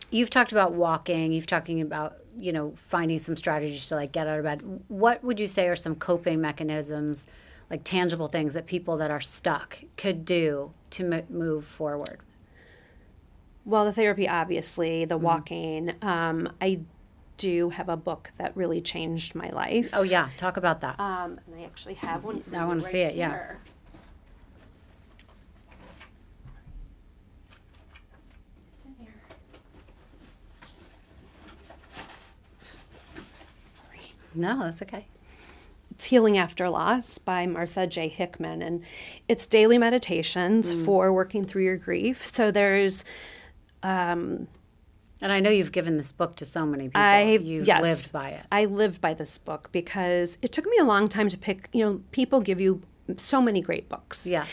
You've talked about walking. You've talking about, finding some strategies to like get out of bed. What would you say are some coping mechanisms, like tangible things that people that are stuck could do to move forward? Well, the therapy, obviously, the walking. I do have a book that really changed my life. Oh yeah, talk about that. And I actually have one. I want to see it. Yeah. It's in here. No, that's okay. It's Healing After Loss by Martha J. Hickman, and it's daily meditations for working through your grief. So there's And I know you've given this book to so many people. You've yes, lived by it. I live by this book because it took me a long time to pick. People give you so many great books. Yeah.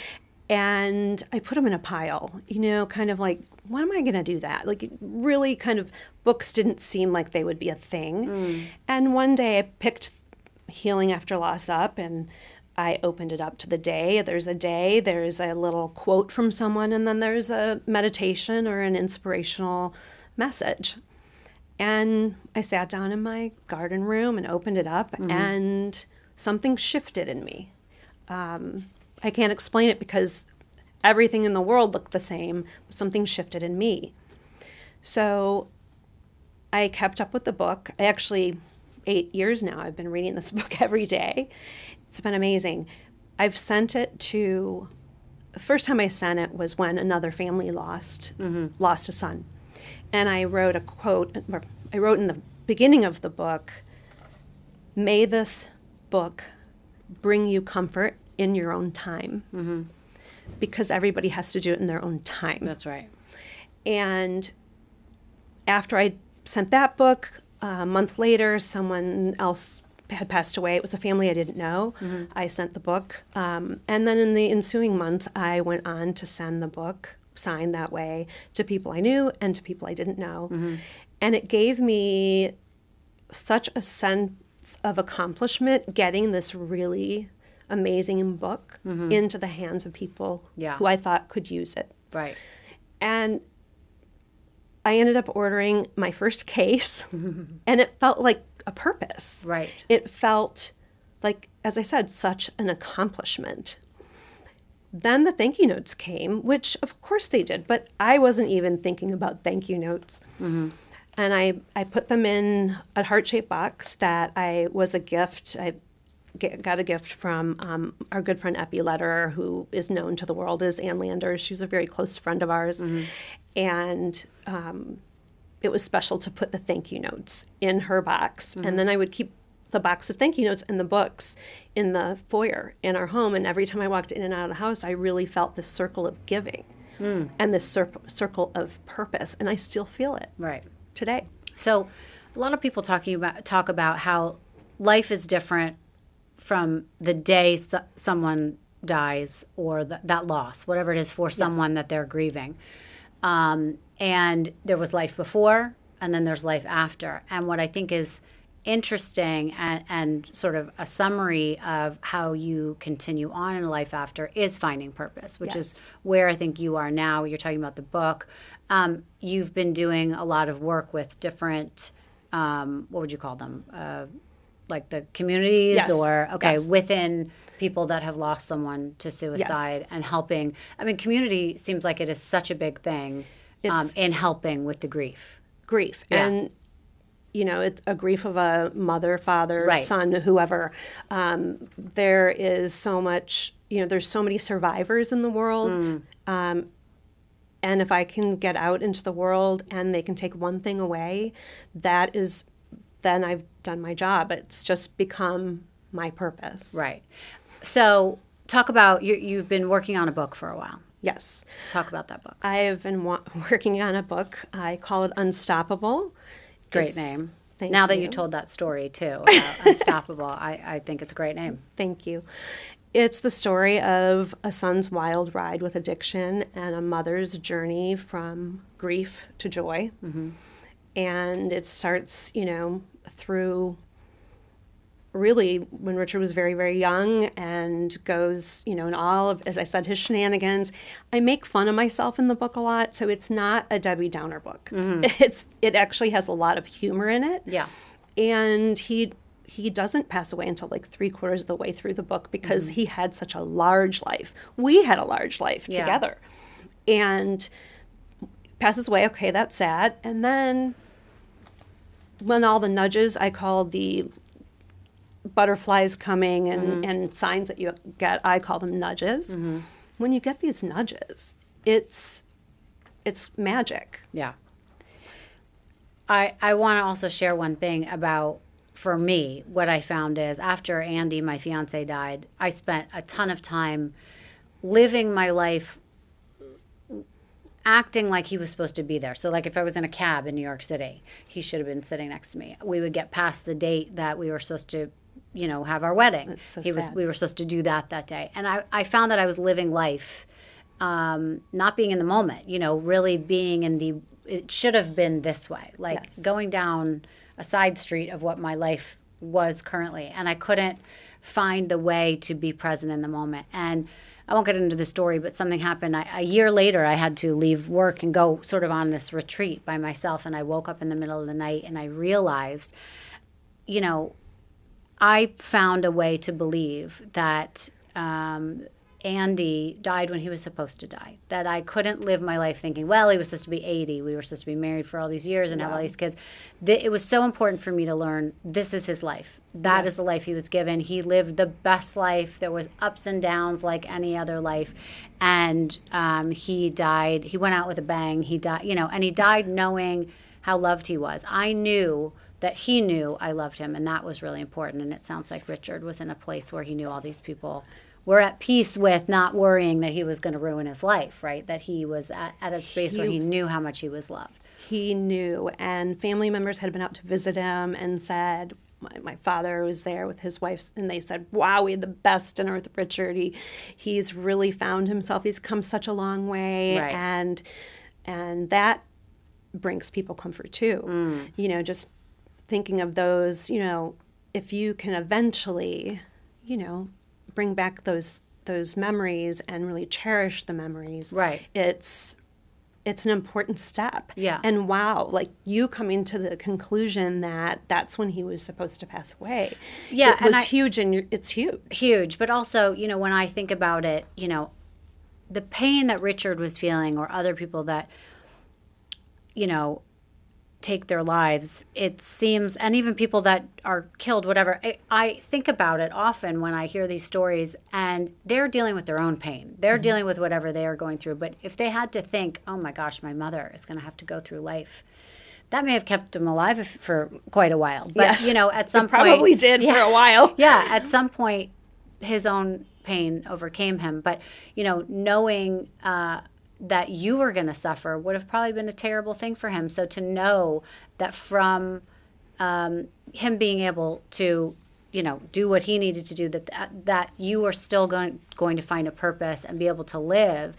And I put them in a pile, kind of like, when am I going to do that? Like, it really kind of, books didn't seem like they would be a thing. And one day I picked Healing After Loss up and I opened it up to the day. There's a little quote from someone, and then there's a meditation or an inspirational message. And I sat down in my garden room and opened it up, and something shifted in me. I can't explain it because everything in the world looked the same, but something shifted in me. So I kept up with the book. 8 years now, I've been reading this book every day. It's been amazing. I've sent it to, the first time I sent it was when another family lost a son. And I wrote a quote, I wrote in the beginning of the book, "May this book bring you comfort in your own time." Because everybody has to do it in their own time. That's right. And after I sent that book, a month later, someone else had passed away. It was a family I didn't know. I sent the book. And then in the ensuing months, I went on to send the book, signed that way, to people I knew and to people I didn't know. And it gave me such a sense of accomplishment getting this really amazing book into the hands of people who I thought could use it. Right. And I ended up ordering my first case, and it felt like a purpose. Right. It felt like, as I said, such an accomplishment. Then the thank you notes came, which of course they did, but I wasn't even thinking about thank you notes. And I put them in a heart-shaped box that was a gift. I got a gift from our good friend Epi Lederer, who is known to the world as Ann Landers. She was a very close friend of ours. And it was special to put the thank you notes in her box. And then I would keep the box of thank you notes and the books in the foyer in our home. And every time I walked in and out of the house, I really felt this circle of giving and this circle of purpose. And I still feel it today. So a lot of people talk about how life is different from the day someone dies or that loss, whatever it is for someone that they're grieving. And there was life before, and then there's life after. And what I think is interesting and sort of a summary of how you continue on in life after is finding purpose, which is where I think you are now. You're talking about the book. You've been doing a lot of work with different, what would you call them? Like the communities within people that have lost someone to suicide and helping. I mean, community seems like it is such a big thing in helping with the grief. And, it's a grief of a mother, father, son, whoever. There is so much, there's so many survivors in the world. And if I can get out into the world and they can take one thing away, then I've done my job. It's just become my purpose. Right. So talk about, you've been working on a book for a while. Yes. Talk about that book. I have been working on a book. I call it Unstoppable. Great name. Now that you told that story, too, about Unstoppable, I think it's a great name. Thank you. It's the story of a son's wild ride with addiction and a mother's journey from grief to joy. And it starts, through really when Richard was very, very young and goes, in all of, as I said, his shenanigans. I make fun of myself in the book a lot, so it's not a Debbie Downer book. It actually has a lot of humor in it. Yeah. And he doesn't pass away until like 3/4 of the way through the book because he had such a large life. We had a large life together. And passes away. Okay, that's sad. And then when all the nudges, I call the butterflies coming and signs that you get, I call them nudges. When you get these nudges, it's magic. Yeah. I want to also share one thing about, for me, what I found is after Andy, my fiance, died, I spent a ton of time living my life acting like he was supposed to be there. So like if I was in a cab in New York City, he should have been sitting next to me. We would get past the date that we were supposed to, have our wedding. That's so sad. We were supposed to do that day. And I found that I was living life, not being in the moment, really being in it should have been this way, like going down a side street of what my life was currently. And I couldn't find the way to be present in the moment. And I won't get into the story, but something happened. A year later, I had to leave work and go sort of on this retreat by myself. And I woke up in the middle of the night and I realized, I found a way to believe that Andy died when he was supposed to die. That I couldn't live my life thinking, well, he was supposed to be 80. We were supposed to be married for all these years and have all these kids. It was so important for me to learn this is his life. That is the life he was given. He lived the best life. There was ups and downs like any other life. And he died. He went out with a bang. He died, and he died knowing how loved he was. I knew that he knew I loved him, and that was really important. And it sounds like Richard was in a place where he knew all these people were at peace with not worrying that he was going to ruin his life, right? That he was at a space where he knew how much he was loved. He knew, and family members had been out to visit him and said, my father was there with his wife, and they said, wow, we had the best dinner with Richard. He's really found himself. He's come such a long way. Right. And that brings people comfort too. Just thinking of those, if you can eventually, bring back those memories and really cherish the memories. Right. It's an important step. Yeah. And wow, like you coming to the conclusion that that's when he was supposed to pass away. Yeah. It was huge, and it's huge. Huge. But also, when I think about it, the pain that Richard was feeling or other people that, take their lives, it seems, and even people that are killed, whatever, I think about it often when I hear these stories, and they're dealing with their own pain. They're dealing with whatever they are going through. But if they had to think, oh my gosh, my mother is going to have to go through life, that may have kept him alive for quite a while. But, at some point. Probably did for a while. Yeah, at some point, his own pain overcame him. But, knowing that you were going to suffer would have probably been a terrible thing for him. So to know that from him being able to, do what he needed to do, that you are still going to find a purpose and be able to live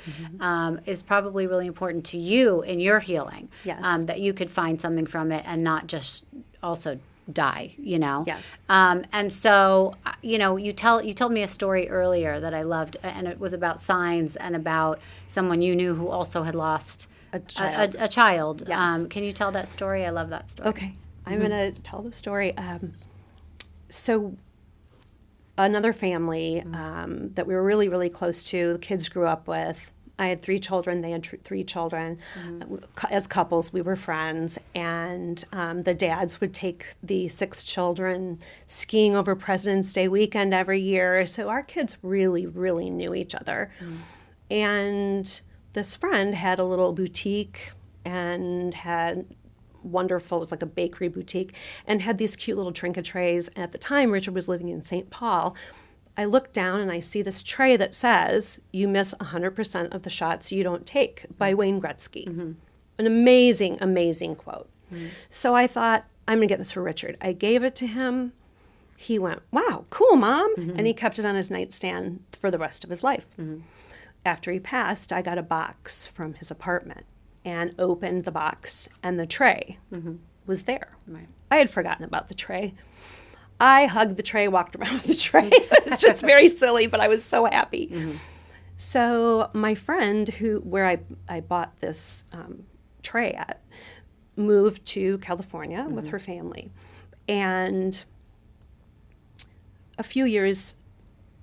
is probably really important to you in your healing. Yes. That you could find something from it and not just also die, Yes. And so, you told me a story earlier that I loved, and it was about signs and about someone you knew who also had lost A child. A child. Yes. Can you tell that story? I love that story. Okay. I'm going to tell the story. So another family that we were really, really close to, the kids grew up with. I had 3 children. They had 3 children. As couples, we were friends. And the dads would take the 6 children skiing over President's Day weekend every year. So our kids really, really knew each other. And this friend had a little boutique and had wonderful, it was like a bakery boutique, and had these cute little trinket trays. And at the time, Richard was living in St. Paul. I look down and I see this tray that says, "You miss 100% of the shots you don't take," by Wayne Gretzky. An amazing, amazing quote. So I thought, I'm going to get this for Richard. I gave it to him. He went, "Wow, cool, Mom." And he kept it on his nightstand for the rest of his life. After he passed, I got a box from his apartment and opened the box, and the tray was there. Right. I had forgotten about the tray. I hugged the tray, walked around with the tray. It was just very silly, but I was so happy. Mm-hmm. So my friend where I bought this tray at moved to California with her family. And a few years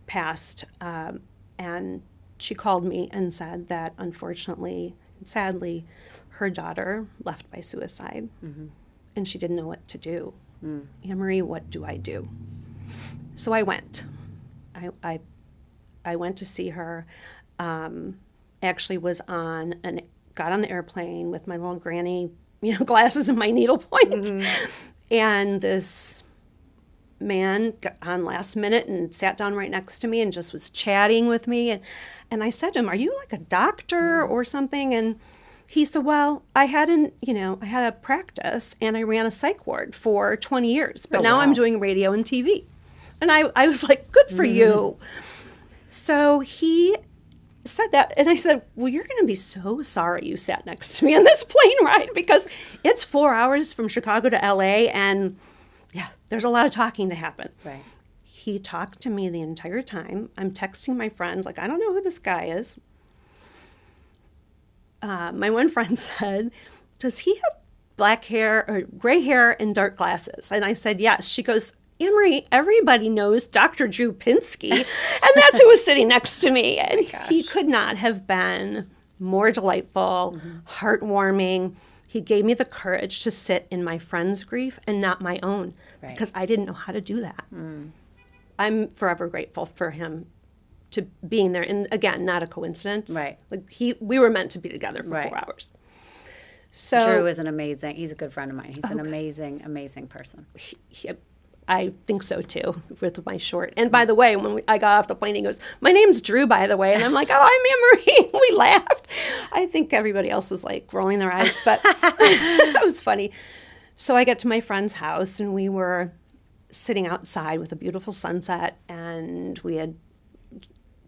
passed, and she called me and said that unfortunately, sadly, her daughter left by suicide, and she didn't know what to do. Anne-Marie, what do I do? So I went. I went to see her. Actually got on the airplane with my little granny, glasses and my needlepoint. And this man got on last minute and sat down right next to me and just was chatting with me. And I said to him, "Are you like a doctor or something?" And he said, "Well, I had a practice and I ran a psych ward for 20 years, but now I'm doing radio and TV." And I was like, "Good for you." So he said that, and I said, "Well, you're going to be so sorry you sat next to me on this plane ride, because it's 4 hours from Chicago to LA, and yeah, there's a lot of talking to happen." Right. He talked to me the entire time. I'm texting my friends, like, I don't know who this guy is. My one friend said, "Does he have black hair or gray hair and dark glasses?" And I said, "Yes." She goes, "Anne-Marie, everybody knows Dr. Drew Pinsky," and that's who was sitting next to me. And he could not have been more delightful, heartwarming. He gave me the courage to sit in my friend's grief and not my own, because I didn't know how to do that. I'm forever grateful for him to being there. And again, not a coincidence. Right. Like we were meant to be together for 4 hours. So Drew is he's a good friend of mine. He's an amazing, amazing person. I think so too, with my short. And by the way, when I got off the plane, he goes, "My name's Drew, by the way." And I'm like, "Oh, I'm Anne-Marie." We laughed. I think everybody else was like rolling their eyes, but that was funny. So I get to my friend's house, and we were sitting outside with a beautiful sunset, and we had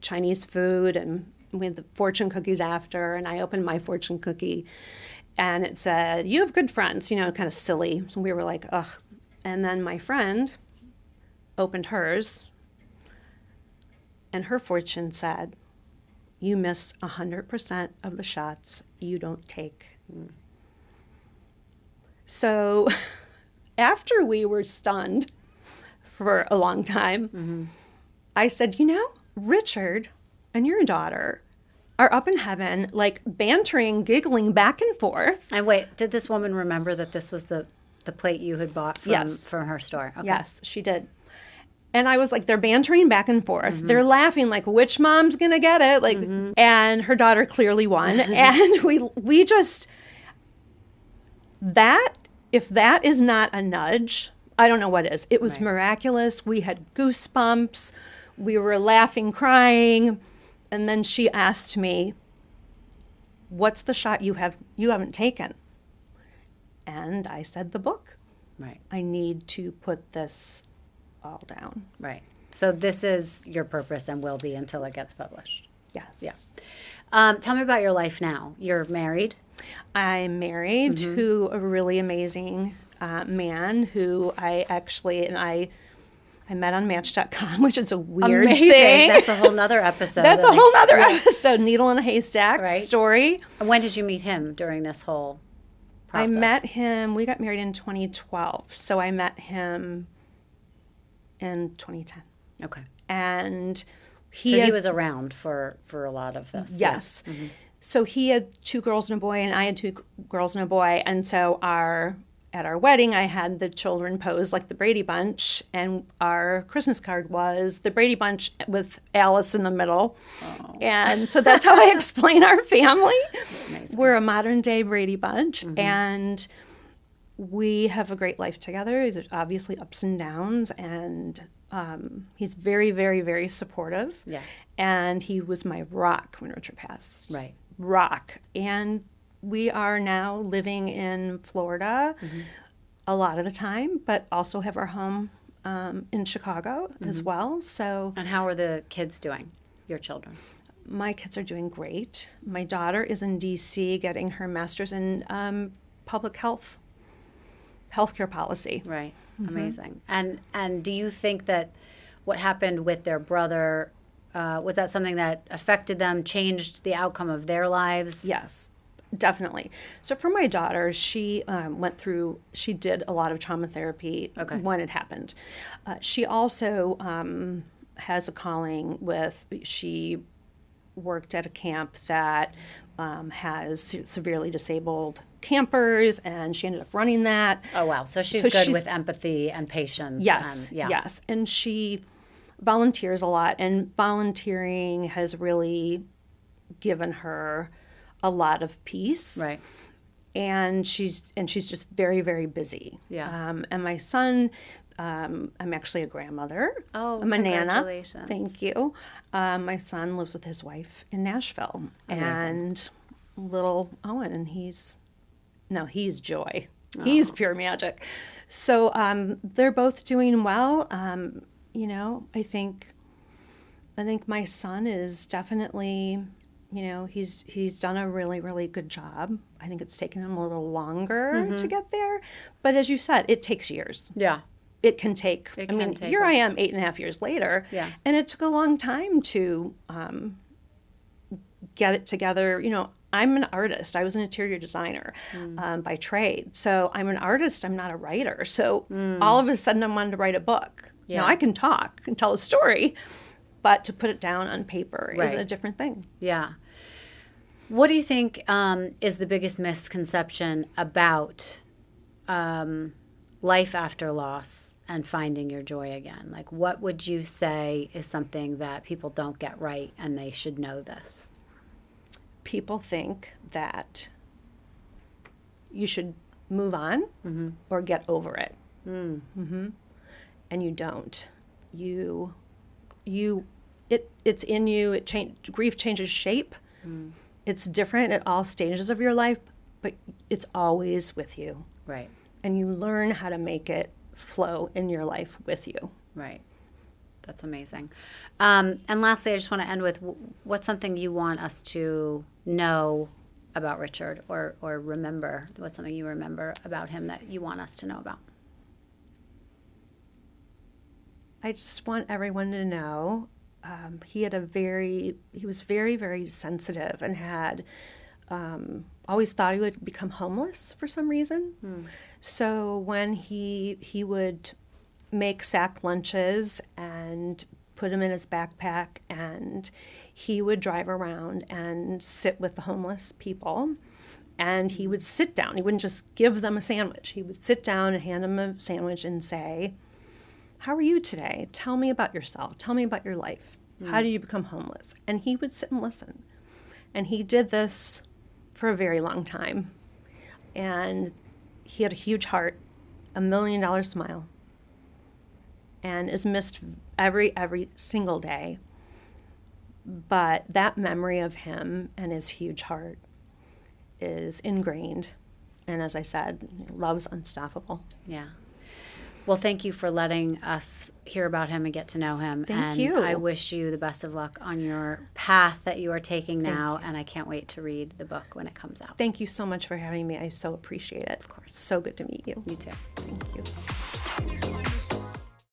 Chinese food, and we had the fortune cookies after, and I opened my fortune cookie, and it said, "You have good friends," kind of silly. So we were like, ugh. And then my friend opened hers, and her fortune said, "You miss 100% of the shots you don't take." So after we were stunned for a long time, I said, "Richard and your daughter are up in heaven, like bantering, giggling back and forth." And wait, did this woman remember that this was the plate you had bought from her store? Okay. Yes, she did. And I was like, they're bantering back and forth. They're laughing like, which mom's going to get it? Like, and her daughter clearly won. And we just, if that is not a nudge, I don't know what is. It was miraculous. We had goosebumps. We were laughing, crying. And then she asked me, "What's the shot you haven't taken?" And I said, "The book." Right. I need to put this all down. Right. So this is your purpose and will be until it gets published. Yes. Yeah. Tell me about your life now. You're married? I'm married to a really amazing man who I met on Match.com, which is a weird thing. That's a whole nother episode. That's a whole nother episode. Needle in a haystack story. And when did you meet him during this whole process? I met him, we got married in 2012. So I met him in 2010. Okay. And he was around for a lot of this. Yes. Yeah. So he had 2 girls and a boy, and I had 2 girls and a boy. And so at our wedding, I had the children pose like the Brady Bunch, and our Christmas card was the Brady Bunch with Alice in the middle. Oh. And so that's how I explain our family. We're a modern-day Brady Bunch, and we have a great life together. There's obviously ups and downs, and he's very, very, very supportive. Yeah. And he was my rock when Richard passed. Right. Rock. And we are now living in Florida a lot of the time, but also have our home in Chicago as well. So. And how are the kids doing, your children? My kids are doing great. My daughter is in D.C. getting her master's in public healthcare policy. Right. Amazing. And do you think that what happened with their brother, was that something that affected them, changed the outcome of their lives? Yes, definitely. So for my daughter, she she did a lot of trauma therapy when it happened. She also has a calling she worked at a camp that has severely disabled campers, and she ended up running that. Oh, wow. So she's good with empathy and patience. Yes, and, yeah. yes. And she volunteers a lot, and volunteering has really given her a lot of peace. Right. And she's just very, very busy. Yeah. And my son, I'm actually a grandmother. Oh, I'm a nana. congratulations. Thank you. My son lives with his wife in Nashville. Amazing. And little Owen, and he's joy. He's pure magic. So they're both doing well. I think my son is definitely, he's done a really, really good job. I think it's taken him a little longer to get there. But as you said, it takes years. Yeah. It can take, here I am 8.5 years later. Yeah. And it took a long time to get it together. I'm an artist. I was an interior designer by trade. So I'm an artist. I'm not a writer. So all of a sudden I wanted to write a book. Yeah. Now I can talk and tell a story, but to put it down on paper is Right. a different thing. Yeah. What do you think is the biggest misconception about life after loss and finding your joy again? Like, what would you say is something that people don't get right and they should know this? People think that you should move on or get over it. And you don't. It's in you. Grief changes shape. It's different at all stages of your life, but it's always with you. Right. And you learn how to make it flow in your life with you. Right. That's amazing. And lastly, I just want to end with what's something you want us to know about Richard or remember? What's something you remember about him that you want us to know about? I just want everyone to know he was very, very sensitive and had always thought he would become homeless for some reason. So when he would make sack lunches and put them in his backpack, and he would drive around and sit with the homeless people, and he would sit down. He wouldn't just give them a sandwich. He would sit down and hand them a sandwich and say, "How are you today? Tell me about yourself. Tell me about your life. How did you become homeless?" And he would sit and listen. And he did this for a very long time. And he had a huge heart, $1 million smile, and is missed every single day. But that memory of him and his huge heart is ingrained. And as I said, love's unstoppable. Yeah. Well, thank you for letting us hear about him and get to know him. Thank you. I wish you the best of luck on your path that you are taking now, and I can't wait to read the book when it comes out. Thank you so much for having me. I so appreciate it. Of course. So good to meet you. You too. Thank you.